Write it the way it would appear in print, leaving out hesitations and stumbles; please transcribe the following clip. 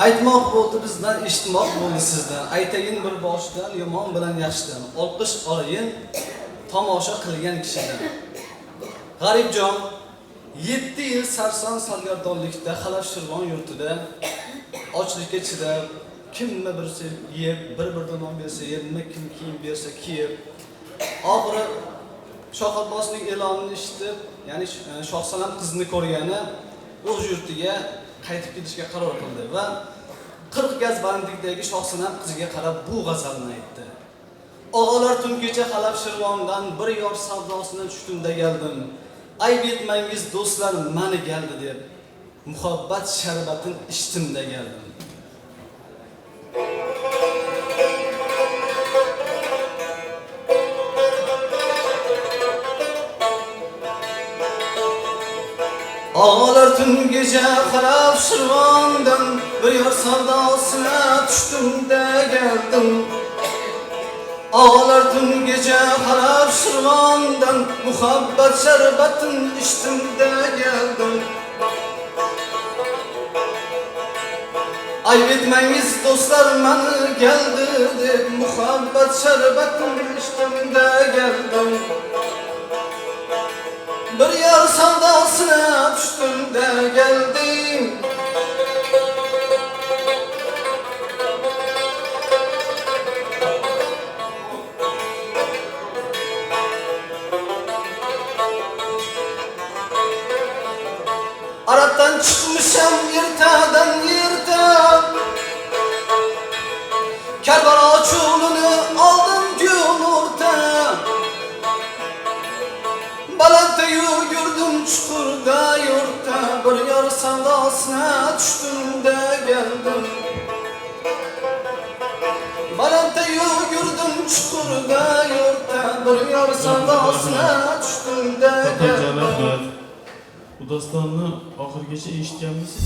Aytmoq bo'ldi bizdan, eshitmoq bo'ldi sizdan. Aytayin bir boshdan, yomon bilan yaxshidan. Olqish olayin tomosha qilgan kishidan. G'aribjon 7 yil sarson sargardonlikda Xalaf Shirvon yurtida ochlikka chidab, kimni birisi yeb, bir-birdan non bersa yeb, kim kiyim bersa kiyib, oxiri Shoh Abbosning e'lonini eshitib, ya'ni Shohsanam qizni ko'rgani o'z yurtiga qaytib ketishga qaror qildi va 40 gaz bandlikdagi Shohsanam qiziga qarab bu g'azalni aytdi. O'g'illar tun kecha Xalaf Shirvondan bir yor savdosidan tushdimda keldim. Ayb etmangiz do'stlar, meni keldi deb muhabbat sharbatin ichtimda keldim. Ağlar tün gece Xalaf Shirvondan bir yor savdosina tushdimda keldim. Ağlar tün gece Xalaf Shirvondan muhabbat sharbatin ichtimda keldim. Ayb etmangiz do'stlar, meni keldi deb muhabbat sharbatin ichtimda keldim. Bir yor savdosina tushdimda keldim. Arapdan çıkmışam yırtadan yırta, Kerbala çuğlunu aldım gülurta. Balatda yürüdüm çukurda yurtta, bir yor savdosina tushdimda keldim. Balatda yürüdüm çukurda yurtta, bir yor savdosina tushdimda keldim. Bu dastanını oxirigacha eshitganmisiz?